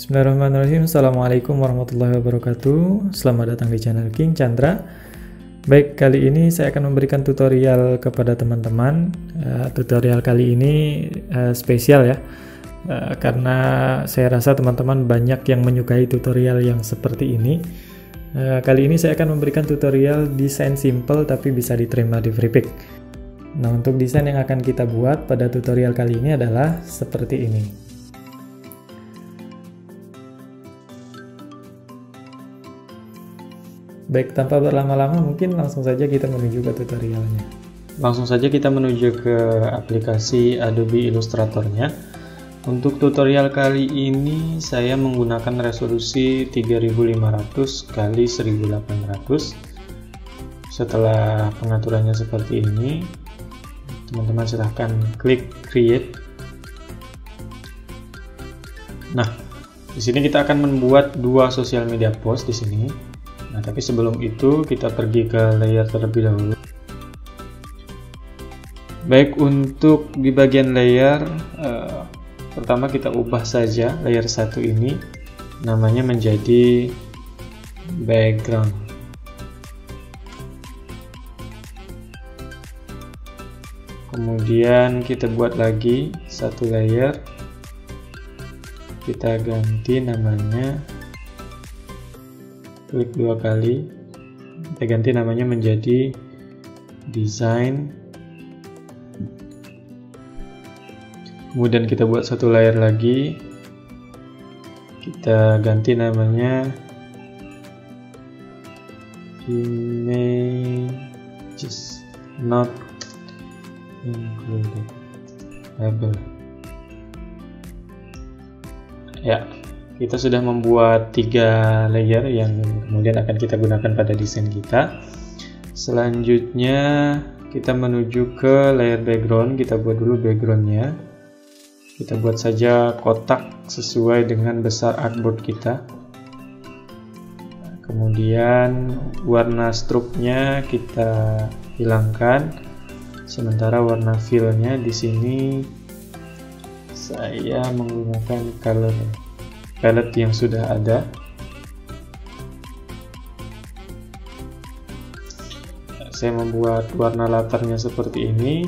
Bismillahirrahmanirrahim. Assalamualaikum warahmatullahi wabarakatuh. Selamat datang di channel King Chandra. Baik, kali ini saya akan memberikan tutorial kepada teman-teman. Tutorial kali ini spesial ya, karena saya rasa teman-teman banyak yang menyukai tutorial yang seperti ini. Kali ini saya akan memberikan tutorial desain simple tapi bisa diterima di FreePic. Nah, untuk desain yang akan kita buat pada tutorial kali ini adalah seperti ini. Baik, tanpa berlama-lama mungkin langsung saja kita menuju ke tutorialnya. Langsung saja kita menuju ke aplikasi Adobe Illustrator-nya. Untuk tutorial kali ini saya menggunakan resolusi 3500 x 1800. Setelah pengaturannya seperti ini, teman-teman silahkan klik create. Nah, di sini kita akan membuat dua social media post di sini. Nah, tapi sebelum itu kita pergi ke layer terlebih dahulu. Baik, untuk di bagian layer pertama kita ubah saja layer 1 ini namanya menjadi background. Kemudian kita buat lagi satu layer, kita ganti namanya, klik dua kali, kita ganti namanya menjadi design. Kemudian kita buat satu layer lagi, kita ganti namanya images not included label. Ya, kita sudah membuat 3 layer yang kemudian akan kita gunakan pada desain kita. Selanjutnya kita menuju ke layer background. Kita buat dulu backgroundnya. Kita buat saja kotak sesuai dengan besar artboard kita. Kemudian warna stroke-nya kita hilangkan. Sementara warna fill-nya di sini saya menggunakan color palette yang sudah ada. Saya membuat warna latarnya seperti ini.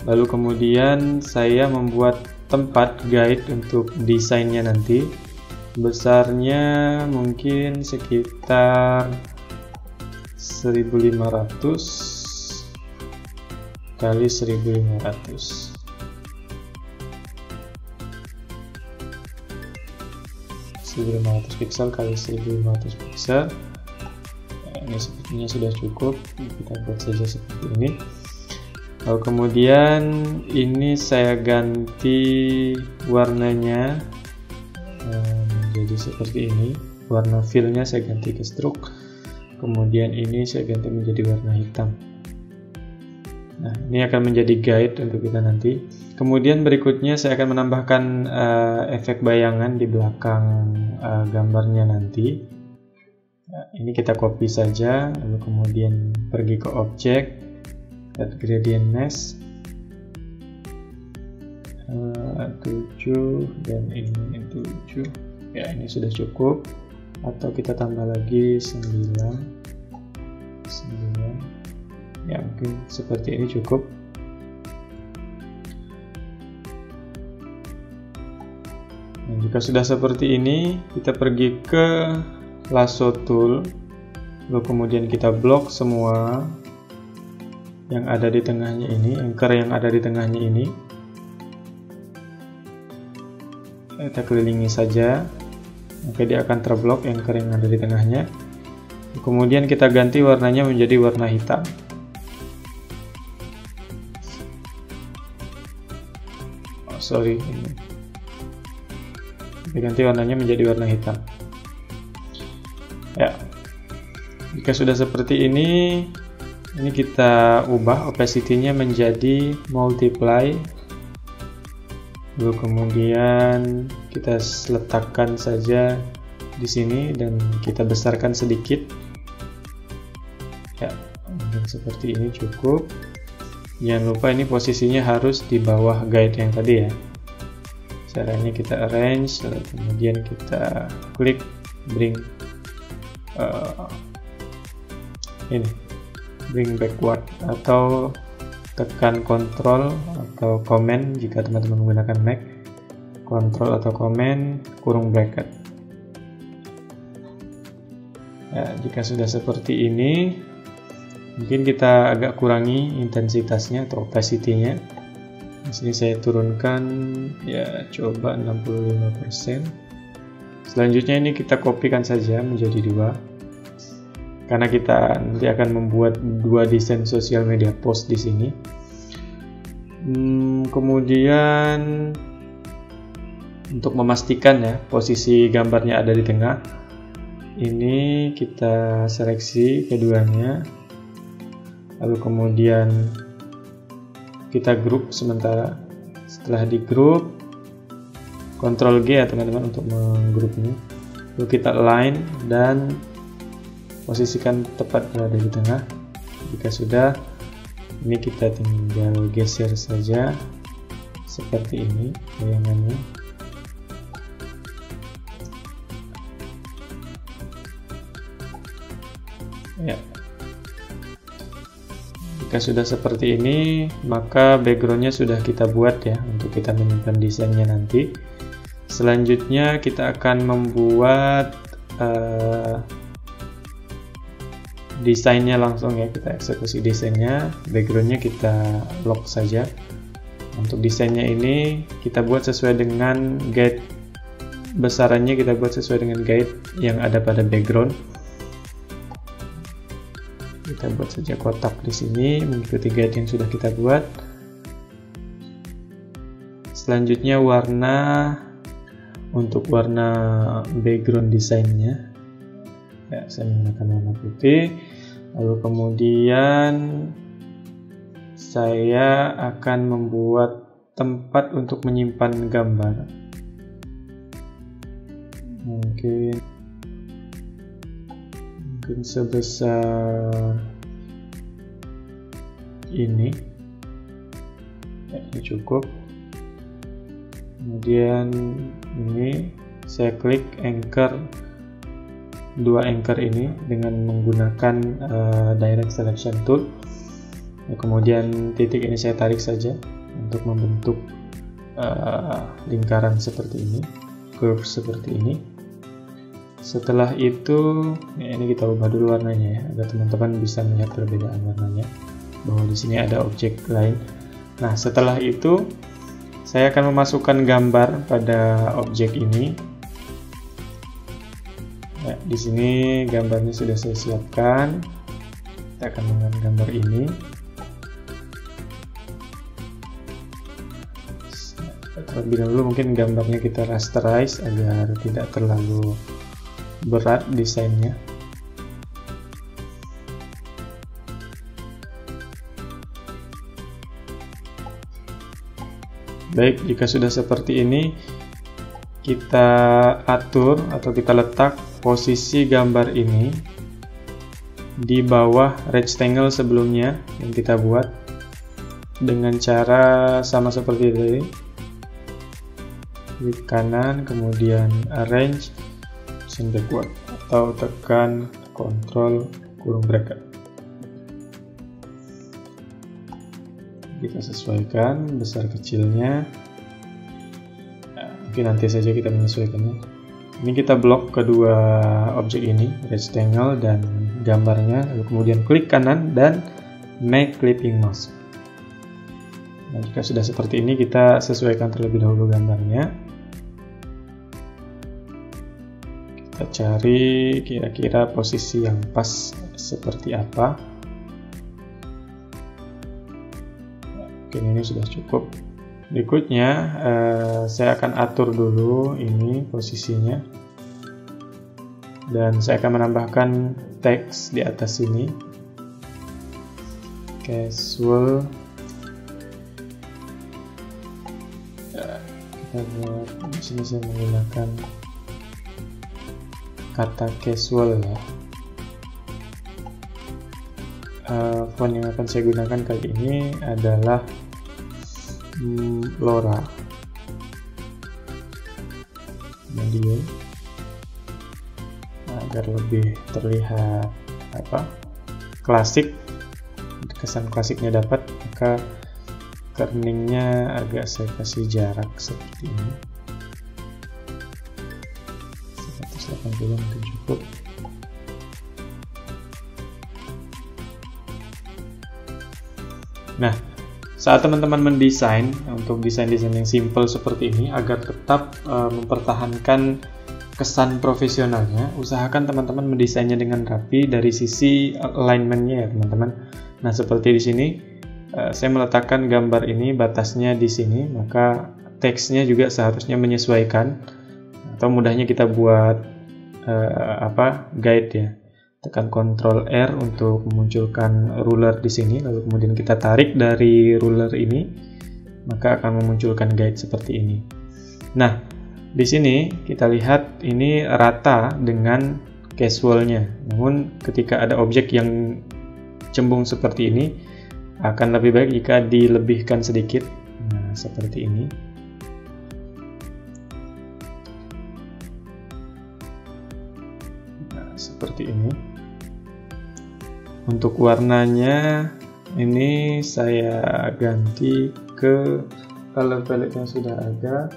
Lalu kemudian saya membuat tempat guide untuk desainnya nanti. Besarnya mungkin sekitar 1500 kali 1500. Pixel kali 1500 pixel. Nah, ini sepertinya sudah cukup, kita buat saja seperti ini. Lalu kemudian ini saya ganti warnanya menjadi seperti ini. Warna fill-nya saya ganti ke stroke. Kemudian ini saya ganti menjadi warna hitam. Nah, ini akan menjadi guide untuk kita nanti. Kemudian berikutnya saya akan menambahkan efek bayangan di belakang gambarnya nanti. Nah, ini kita copy saja, lalu kemudian pergi ke objek, add gradient mesh 7 dan ini 7. Ya, ini sudah cukup. Atau kita tambah lagi 9. Ya, mungkin seperti ini cukup. Nah, jika sudah seperti ini, kita pergi ke lasso tool, lalu kemudian kita blok semua yang ada di tengahnya ini, anchor yang ada di tengahnya ini. Kita kelilingi saja, maka dia akan terblok anchor yang ada di tengahnya. Kemudian kita ganti warnanya menjadi warna hitam. Kita ganti warnanya menjadi warna hitam. Ya, jika sudah seperti ini kita ubah opacity-nya menjadi multiply. Lalu kemudian kita letakkan saja di sini dan kita besarkan sedikit. Ya, dan seperti ini cukup. Jangan lupa ini posisinya harus di bawah guide yang tadi ya. Caranya kita arrange, lalu kemudian kita klik bring bring backward, atau tekan Ctrl atau Command jika teman-teman menggunakan Mac, Ctrl atau Command kurung bracket. Ya, jika sudah seperti ini, mungkin kita agak kurangi intensitasnya atau opacity-nya. Di sini saya turunkan ya, coba 65%. Selanjutnya ini kita kopikan saja menjadi 2. Karena kita nanti akan membuat 2 desain sosial media post di sini. Kemudian untuk memastikan ya posisi gambarnya ada di tengah, ini kita seleksi keduanya, lalu kemudian kita grup sementara. Setelah di grup, Ctrl G ya teman-teman untuk menggrupnya. Lalu kita align dan posisikan tepat berada di tengah. Jika sudah, ini kita tinggal geser saja seperti ini bayangannya. Ya. Jika sudah seperti ini, maka backgroundnya sudah kita buat ya untuk kita menyimpan desainnya nanti. Selanjutnya kita akan membuat desainnya langsung ya, kita eksekusi desainnya. Backgroundnya kita lock saja. Untuk desainnya ini kita buat sesuai dengan guide, besarannya kita buat sesuai dengan guide yang ada pada background. Kita buat saja kotak di sini mengikuti guide yang sudah kita buat. Selanjutnya warna, untuk warna background desainnya ya, saya menggunakan warna putih. Lalu kemudian saya akan membuat tempat untuk menyimpan gambar. Mungkin sebesar ini ya, ini cukup. Kemudian ini saya klik anchor, 2 anchor ini dengan menggunakan direct selection tool. Ya, kemudian titik ini saya tarik saja untuk membentuk lingkaran seperti ini, curve seperti ini. Setelah itu ya, ini kita ubah dulu warnanya ya, agar teman-teman bisa melihat perbedaan warnanya, bahwa di sini ada objek lain. Nah, setelah itu saya akan memasukkan gambar pada objek ini. Ya, di sini gambarnya sudah saya siapkan. Kita akan menggunakan gambar ini. Terlebih dahulu mungkin gambarnya kita rasterize agar tidak terlalu berat desainnya. Baik, jika sudah seperti ini, kita atur atau kita letak posisi gambar ini di bawah rectangle sebelumnya yang kita buat dengan cara sama seperti tadi. Klik kanan, kemudian arrange, send backward, atau tekan Ctrl kurung bracket. Kita sesuaikan besar kecilnya. Nah, mungkin nanti saja kita menyesuaikannya. Ini kita blok kedua objek ini, rectangle dan gambarnya, lalu kemudian klik kanan dan make clipping mask. Nah, jika sudah seperti ini, kita sesuaikan terlebih dahulu gambarnya. Kita cari kira-kira posisi yang pas seperti apa. Mungkin ini sudah cukup. Berikutnya saya akan atur dulu ini posisinya, dan saya akan menambahkan teks di atas sini, casual. Kita buat di sini saya menggunakan kata casual ya. Font yang akan saya gunakan kali ini adalah Laura. medium agar lebih terlihat klasik, kesan klasiknya dapat, maka kerningnya agak saya kasih jarak seperti ini, 180 mungkin cukup. Nah, saat teman-teman mendesain, untuk desain-desain yang simple seperti ini, agar tetap mempertahankan kesan profesionalnya, usahakan teman-teman mendesainnya dengan rapi dari sisi alignment-nya ya teman-teman. Nah, seperti di sini, saya meletakkan gambar ini batasnya di sini, maka teksnya juga seharusnya menyesuaikan. Atau mudahnya kita buat guide ya. Tekan Ctrl R untuk memunculkan ruler di sini, lalu kemudian kita tarik dari ruler ini, maka akan memunculkan guide seperti ini. Nah, di sini kita lihat ini rata dengan casualnya. Namun ketika ada objek yang cembung seperti ini, akan lebih baik jika dilebihkan sedikit. Nah, seperti ini. Nah, seperti ini. Untuk warnanya ini saya ganti ke color palette yang sudah ada.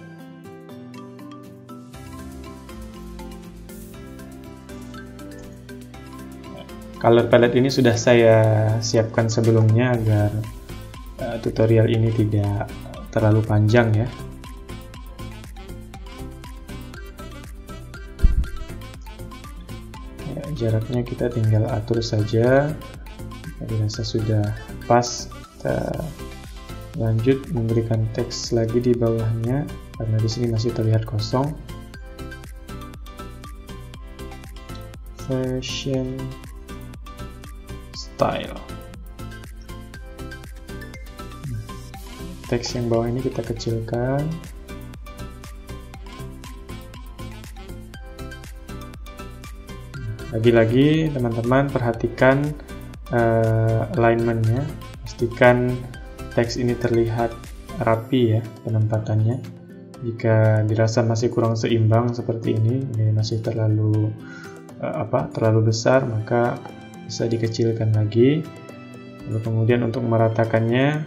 Color palette ini sudah saya siapkan sebelumnya agar tutorial ini tidak terlalu panjang ya. Jaraknya kita tinggal atur saja. Dirasa sudah pas, kita lanjut memberikan teks lagi di bawahnya karena di sini masih terlihat kosong. Fashion style. Teks yang bawah ini kita kecilkan. Lagi-lagi teman-teman perhatikan alignment-nya, pastikan teks ini terlihat rapi ya penempatannya. Jika dirasa masih kurang seimbang seperti ini masih terlalu terlalu besar, maka bisa dikecilkan lagi. Lalu kemudian untuk meratakannya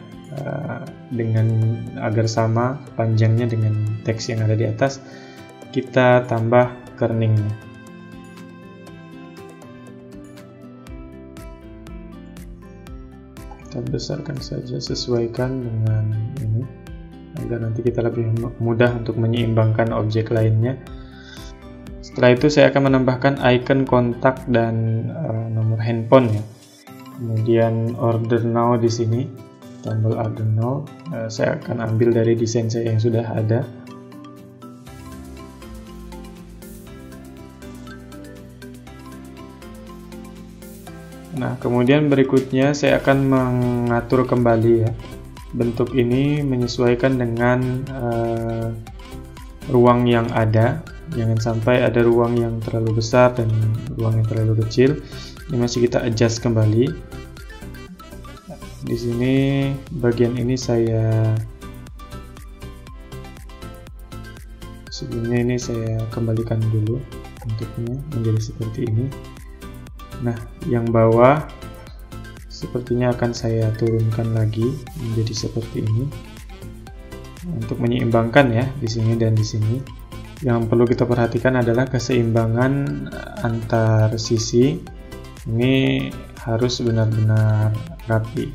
dengan agar sama panjangnya dengan teks yang ada di atas, kita tambah kerningnya. Kita besarkan saja, sesuaikan dengan ini agar nanti kita lebih mudah untuk menyeimbangkan objek lainnya. Setelah itu saya akan menambahkan icon kontak dan nomor handphone ya. Kemudian order now di sini, tombol order now, saya akan ambil dari desain saya yang sudah ada. Nah, kemudian berikutnya saya akan mengatur kembali ya. Bentuk ini menyesuaikan dengan ruang yang ada. Jangan sampai ada ruang yang terlalu besar dan ruang yang terlalu kecil. Ini masih kita adjust kembali. Di sini bagian ini sebelumnya ini saya kembalikan dulu bentuknya menjadi seperti ini. Nah, yang bawah sepertinya akan saya turunkan lagi menjadi seperti ini untuk menyeimbangkan ya di sini dan di sini. Yang perlu kita perhatikan adalah keseimbangan antar sisi. Ini harus benar-benar rapi.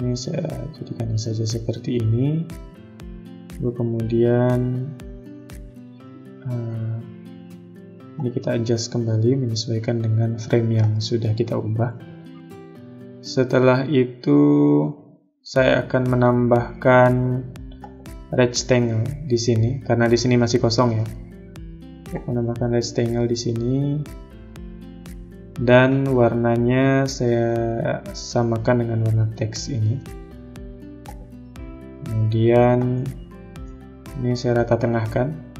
Ini saya jadikan saja seperti ini. Lalu kemudian ini kita adjust kembali menyesuaikan dengan frame yang sudah kita ubah. Setelah itu saya akan menambahkan rectangle di sini karena di sini masih kosong ya. Saya menambahkan rectangle di sini dan warnanya saya samakan dengan warna teks ini. Kemudian ini saya rata tengahkan.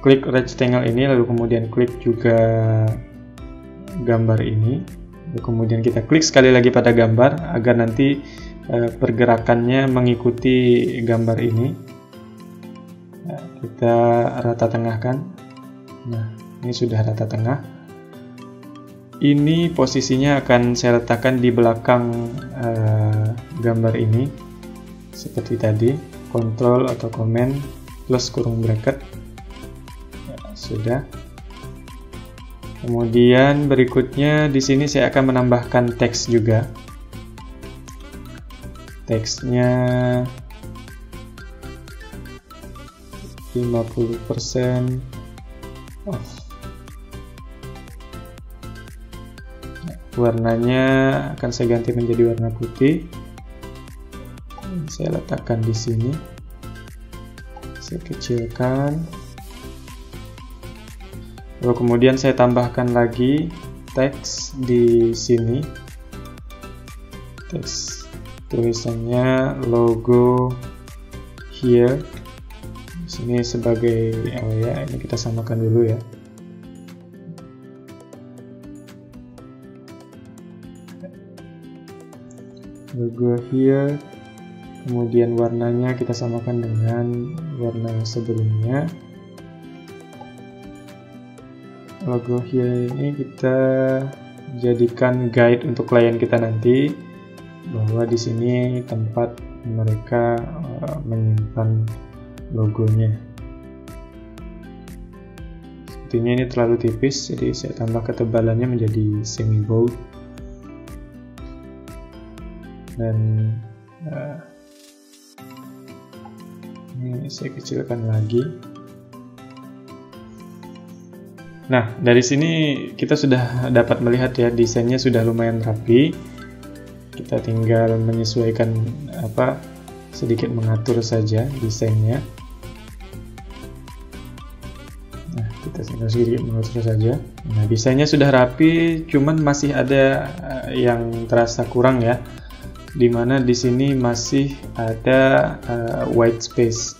Klik rectangle ini, lalu kemudian klik juga gambar ini. Lalu kemudian kita klik sekali lagi pada gambar agar nanti pergerakannya mengikuti gambar ini. kita rata tengahkan. Nah, ini sudah rata tengah. Ini posisinya akan saya letakkan di belakang gambar ini seperti tadi, Ctrl atau Command plus kurung bracket. Ya, sudah. Kemudian berikutnya di sini saya akan menambahkan teks juga. Teksnya 50% off. Warnanya akan saya ganti menjadi warna putih. Saya letakkan di sini. Saya kecilkan. Lalu kemudian saya tambahkan lagi teks di sini. Teks tulisannya logo here. Di sini sebagai ini kita samakan dulu ya. Logo here. Kemudian warnanya kita samakan dengan warna sebelumnya. Logo here ini kita jadikan guide untuk klien kita nanti, bahwa di sini tempat mereka menyimpan logonya. Sepertinya ini terlalu tipis, jadi saya tambah ketebalannya menjadi semi bold. Dan ini saya kecilkan lagi. Nah, dari sini kita sudah dapat melihat ya, desainnya sudah lumayan rapi. Kita tinggal menyesuaikan sedikit mengatur saja desainnya. Nah, kita tinggal sedikit mengatur saja. Nah, desainnya sudah rapi, cuman masih ada yang terasa kurang ya. Dimana di sini masih ada white space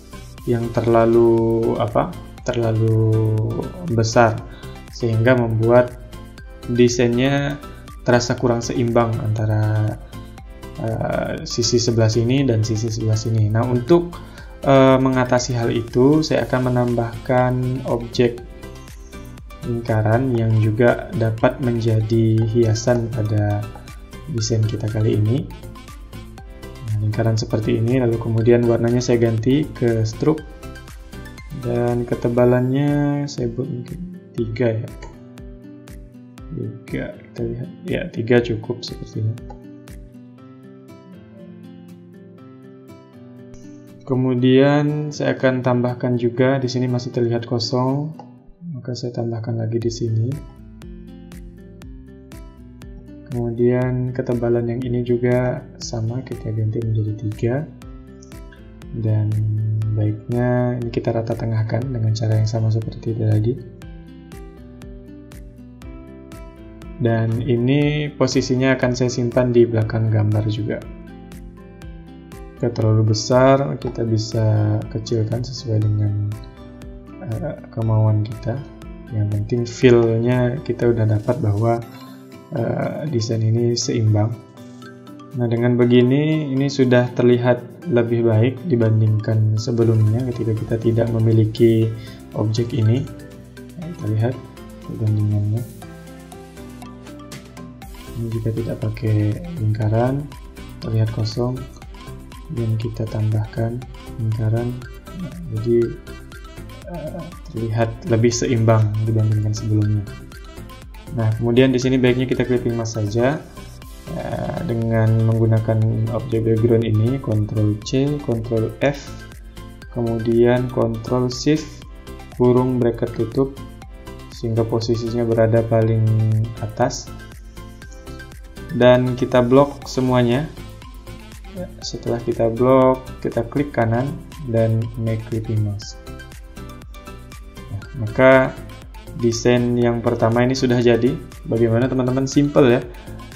yang terlalu besar, sehingga membuat desainnya terasa kurang seimbang antara sisi sebelah sini dan sisi sebelah sini. Nah, untuk mengatasi hal itu, saya akan menambahkan objek lingkaran yang juga dapat menjadi hiasan pada desain kita kali ini. Nah, lingkaran seperti ini, lalu kemudian warnanya saya ganti ke stroke. Dan ketebalannya saya buat mungkin 3 ya. 3 kita lihat. Ya, 3 cukup sepertinya. Kemudian saya akan tambahkan juga, di sini masih terlihat kosong, maka saya tambahkan lagi di sini. Kemudian ketebalan yang ini juga sama, kita ganti menjadi 3. Dan baiknya ini kita rata tengahkan dengan cara yang sama seperti tadi. Dan ini posisinya akan saya simpan di belakang gambar juga. Jika terlalu besar, kita bisa kecilkan sesuai dengan kemauan kita. Yang penting feel-nya kita udah dapat bahwa desain ini seimbang. Nah, dengan begini ini sudah terlihat lebih baik dibandingkan sebelumnya ketika kita tidak memiliki objek ini. Nah, kita lihat perbandingannya. Ini jika tidak pakai lingkaran, terlihat kosong, dan kita tambahkan lingkaran, jadi terlihat lebih seimbang dibandingkan sebelumnya. Nah, kemudian di sini baiknya kita clipping mask saja. Dengan menggunakan objek background ini, Ctrl C, Ctrl F, kemudian Ctrl Shift kurung bracket tutup sehingga posisinya berada paling atas, dan kita blok semuanya. Setelah kita blok, kita klik kanan dan make clipping mask. Nah, maka desain yang pertama ini sudah jadi. Bagaimana teman-teman? Simple ya.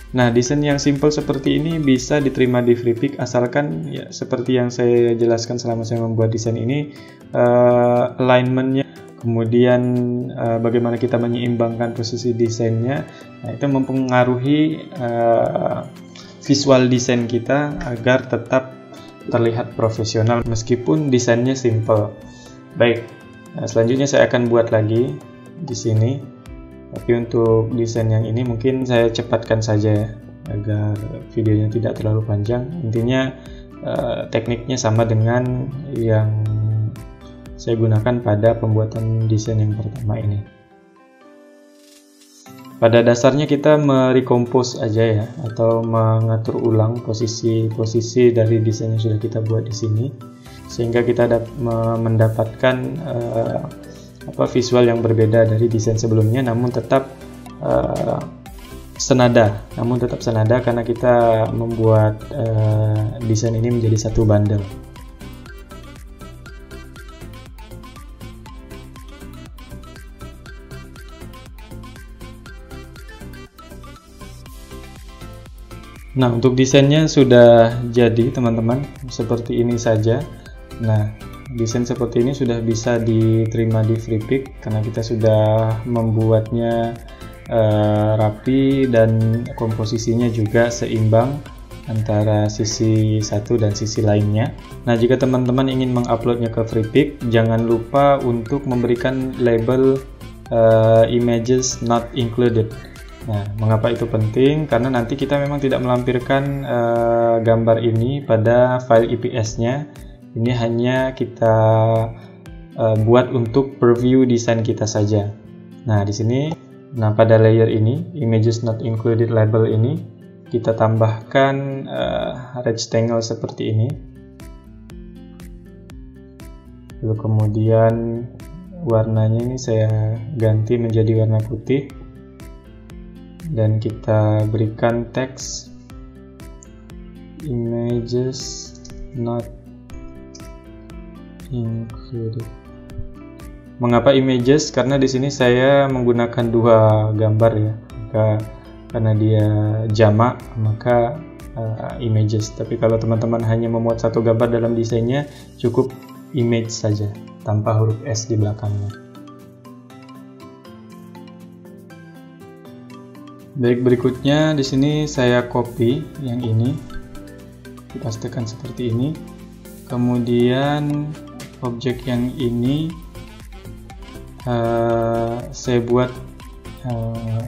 Nah, desain yang simple seperti ini bisa diterima di Freepik, asalkan ya seperti yang saya jelaskan selama saya membuat desain ini, alignment-nya, kemudian bagaimana kita menyeimbangkan posisi desainnya, nah, itu mempengaruhi visual desain kita agar tetap terlihat profesional meskipun desainnya simple. Baik. Nah, selanjutnya saya akan buat lagi di sini, tapi untuk desain yang ini mungkin saya cepatkan saja ya, agar videonya tidak terlalu panjang. Intinya tekniknya sama dengan yang saya gunakan pada pembuatan desain yang pertama ini. Pada dasarnya kita merecompose aja ya, atau mengatur ulang posisi-posisi dari desain yang sudah kita buat di sini, sehingga kita mendapatkan visual yang berbeda dari desain sebelumnya, namun tetap senada. Karena kita membuat desain ini menjadi satu bundle. Nah, untuk desainnya sudah jadi teman-teman, seperti ini saja. Nah, desain seperti ini sudah bisa diterima di Freepik karena kita sudah membuatnya rapi dan komposisinya juga seimbang antara sisi satu dan sisi lainnya. Nah, jika teman-teman ingin menguploadnya ke Freepik, jangan lupa untuk memberikan label images not included. Nah, mengapa itu penting? Karena nanti kita memang tidak melampirkan gambar ini pada file IPS-nya. Ini hanya kita buat untuk preview desain kita saja. Nah, di sini, pada layer ini, images not included label ini, kita tambahkan rectangle seperti ini. Lalu kemudian warnanya ini saya ganti menjadi warna putih. Dan kita berikan teks images not included. Mengapa images? Karena di sini saya menggunakan dua gambar ya. Karena dia jamak, maka images. Tapi kalau teman-teman hanya memuat satu gambar dalam desainnya, cukup image saja tanpa huruf S di belakangnya. Baik, berikutnya di sini saya copy yang ini, pastekan seperti ini. Kemudian objek yang ini saya buat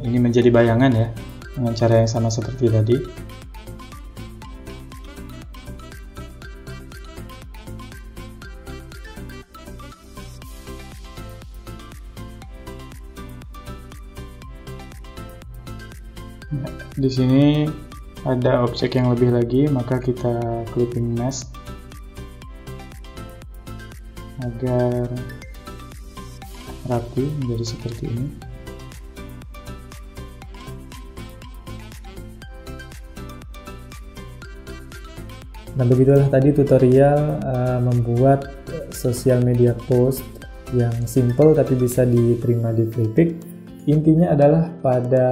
ini menjadi bayangan ya, dengan cara yang sama seperti tadi. Di sini ada objek yang lebih lagi, maka kita clipping mesh agar rapi menjadi seperti ini. Nah, begitulah tadi tutorial membuat social media post yang simple tapi bisa diterima di Freepik. Intinya adalah pada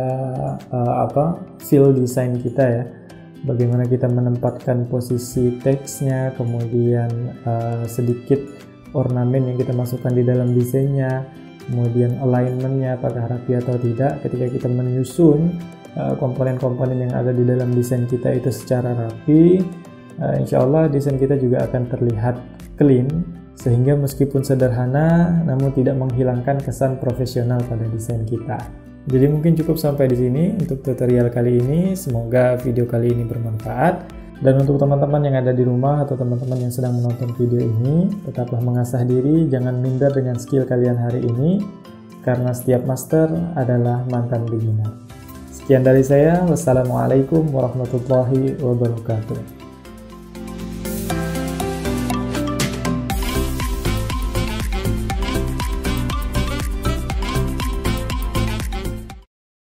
feel design kita ya, bagaimana kita menempatkan posisi teksnya, kemudian sedikit ornamen yang kita masukkan di dalam desainnya, kemudian alignmentnya apakah rapi atau tidak. Ketika kita menyusun komponen-komponen yang ada di dalam desain kita itu secara rapi, insya Allah desain kita juga akan terlihat clean, sehingga meskipun sederhana namun tidak menghilangkan kesan profesional pada desain kita. Jadi mungkin cukup sampai di sini untuk tutorial kali ini. Semoga video kali ini bermanfaat. Dan untuk teman-teman yang ada di rumah atau teman-teman yang sedang menonton video ini, tetaplah mengasah diri, jangan minder dengan skill kalian hari ini, karena setiap master adalah mantan beginner. Sekian dari saya, wassalamualaikum warahmatullahi wabarakatuh.